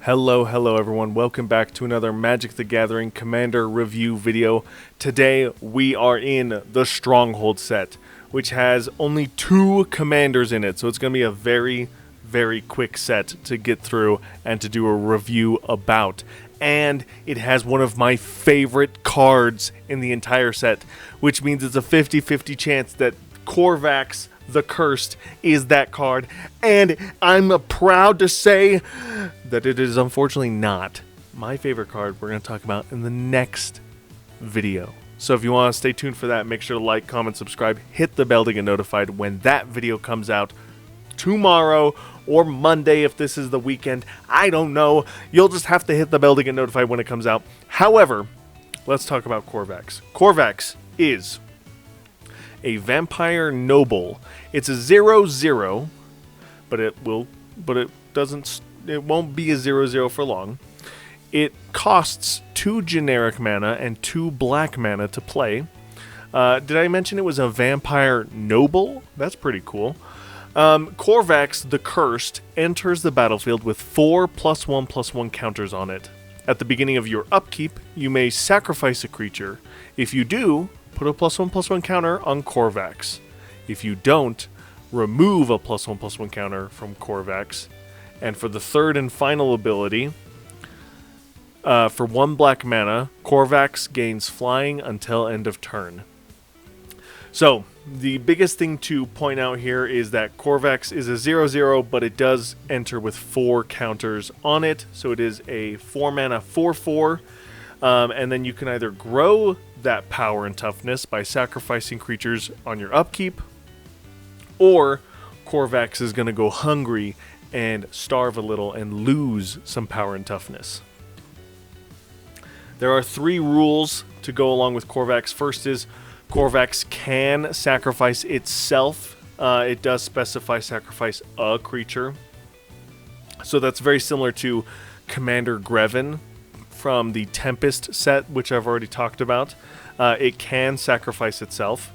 Hello everyone. Welcome back to another Magic the Gathering Commander review video. Today we are in the Stronghold set, which has only 2 commanders in it, so it's going to be a very quick set to get through and to do a review about. And it has one of my favorite cards in the entire set, which means it's a 50-50 chance that Corvax the Cursed is that card, and I'm proud to say that it is unfortunately not my favorite card we're going to talk about in the next video. So if you want to stay tuned for that, make sure to like, comment, subscribe, hit the bell to get notified when that video comes out tomorrow or Monday if this is the weekend. I don't know. You'll just have to hit the bell to get notified when it comes out. However, let's talk about Corvax. Corvax is a vampire noble. It's a 0/0, but it won't be a 0/0 for long. It costs 2 generic mana and 2 black mana to play. Did I mention it was a vampire noble? That's pretty cool. Corvax the Cursed enters the battlefield with 4 +1/+1 counters on it. At the beginning of your upkeep, you may sacrifice a creature. If you do, put a +1/+1 counter on Corvax. If you don't, remove a +1/+1 counter from Corvax. And for the third and final ability, for 1 black mana, Corvax gains flying until end of turn. So, the biggest thing to point out here is that Corvax is a 0/0, but it does enter with 4 counters on it. So it is a 4 mana 4/4. And then you can either grow that power and toughness by sacrificing creatures on your upkeep, or Corvax is going to go hungry and starve a little and lose some power and toughness. There are 3 rules to go along with Corvax. First is Corvax can sacrifice itself. It does specify sacrifice a creature. So that's very similar to Commander Greven from the Tempest set, which I've already talked about. It can sacrifice itself.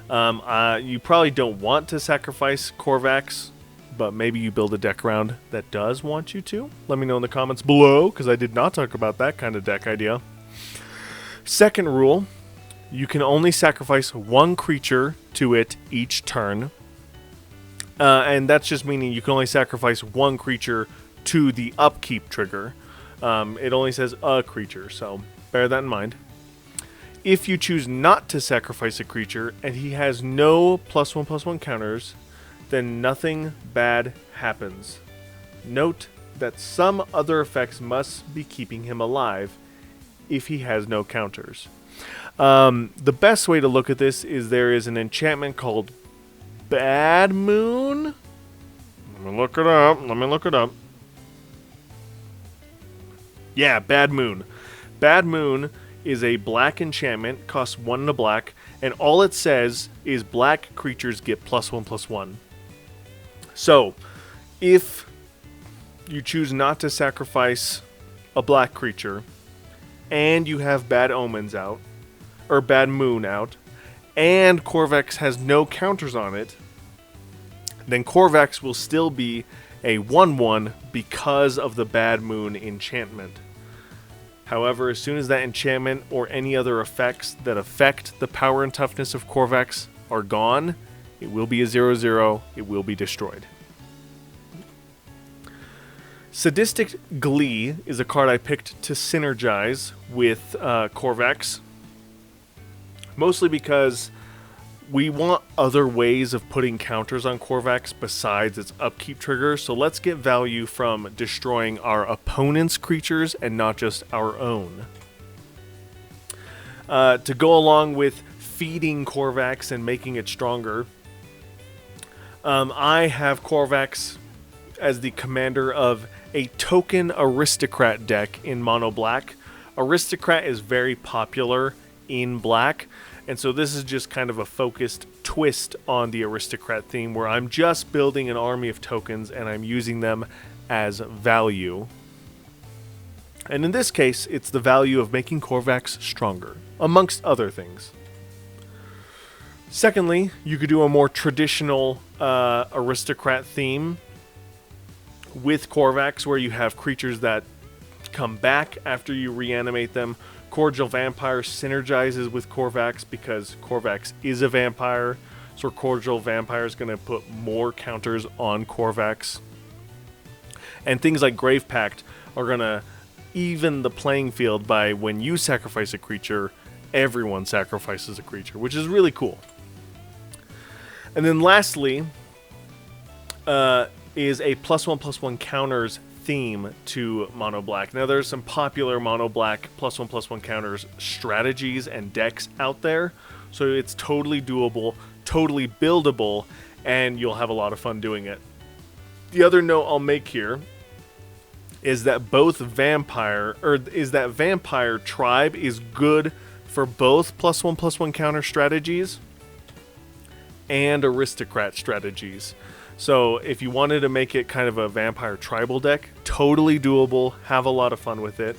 You probably don't want to sacrifice Corvax, but maybe you build a deck around that does want you to. Let me know in the comments below, because I did not talk about that kind of deck idea. Second rule, you can only sacrifice 1 creature to it each turn. And that's just meaning you can only sacrifice 1 creature to the upkeep trigger. It only says a creature, so bear that in mind. If you choose not to sacrifice a creature and he has no +1/+1 counters, then nothing bad happens. Note that some other effects must be keeping him alive if he has no counters. The best way to look at this is there is an enchantment called Bad Moon. Let me look it up. Yeah, Bad Moon. Bad Moon is a black enchantment, costs 1 and a black, and all it says is black creatures get +1/+1. So, if you choose not to sacrifice a black creature, and you have Bad Omens out, or Bad Moon out, and Corvax has no counters on it, then Corvax will still be a 1/1 because of the Bad Moon enchantment. However, as soon as that enchantment or any other effects that affect the power and toughness of Corvax are gone, it will be a 0/0, it will be destroyed. Sadistic Glee is a card I picked to synergize with Corvax, mostly because we want other ways of putting counters on Corvax besides its upkeep trigger, so let's get value from destroying our opponent's creatures and not just our own. To go along with feeding Corvax and making it stronger, I have Corvax as the commander of a token aristocrat deck in mono black. Aristocrat is very popular in black, and so this is just kind of a focused twist on the aristocrat theme where I'm just building an army of tokens and I'm using them as value. And in this case, it's the value of making Corvax stronger, amongst other things. Secondly, you could do a more traditional aristocrat theme with Corvax, where you have creatures that come back after you reanimate them. Cordial Vampire synergizes with Corvax because Corvax is a vampire, so Cordial Vampire is going to put more counters on Corvax. And things like Grave Pact are going to even the playing field by when you sacrifice a creature, everyone sacrifices a creature, which is really cool. And then lastly is a +1/+1 counters theme to Mono Black. Now there's some popular Mono Black +1/+1 counters strategies and decks out there, so it's totally doable, totally buildable, and you'll have a lot of fun doing it. The other note I'll make here is that Vampire Tribe is good for both +1/+1 counter strategies and Aristocrat strategies. So if you wanted to make it kind of a Vampire Tribal deck, totally doable, have a lot of fun with it.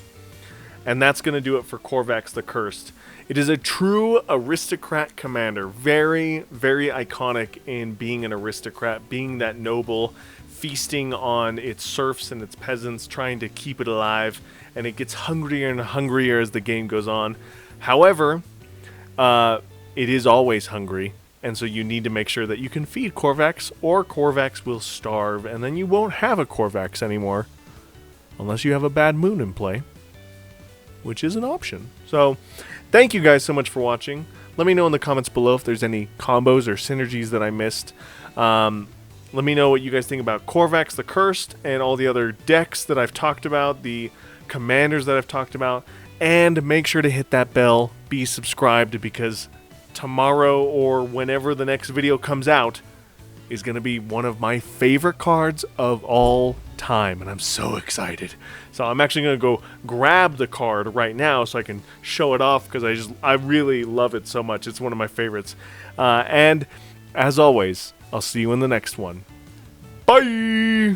And that's going to do it for Corvax the Cursed. It is a true Aristocrat commander, very, very iconic in being an aristocrat, being that noble, feasting on its serfs and its peasants, trying to keep it alive, and it gets hungrier and hungrier as the game goes on. However, it is always hungry, and so you need to make sure that you can feed Corvax, or Corvax will starve, and then you won't have a Corvax anymore, unless you have a bad moon in play, which is an option. So, thank you guys so much for watching. Let me know in the comments below if there's any combos or synergies that I missed. Let me know what you guys think about Corvax the Cursed and all the other decks that I've talked about, the commanders that I've talked about, and make sure to hit that bell, be subscribed, because tomorrow or whenever the next video comes out is going to be one of my favorite cards of all time, and I'm so excited. So I'm actually going to go grab the card right now so I can show it off, because I really love it so much. It's one of my favorites. And as always, I'll see you in the next one. Bye!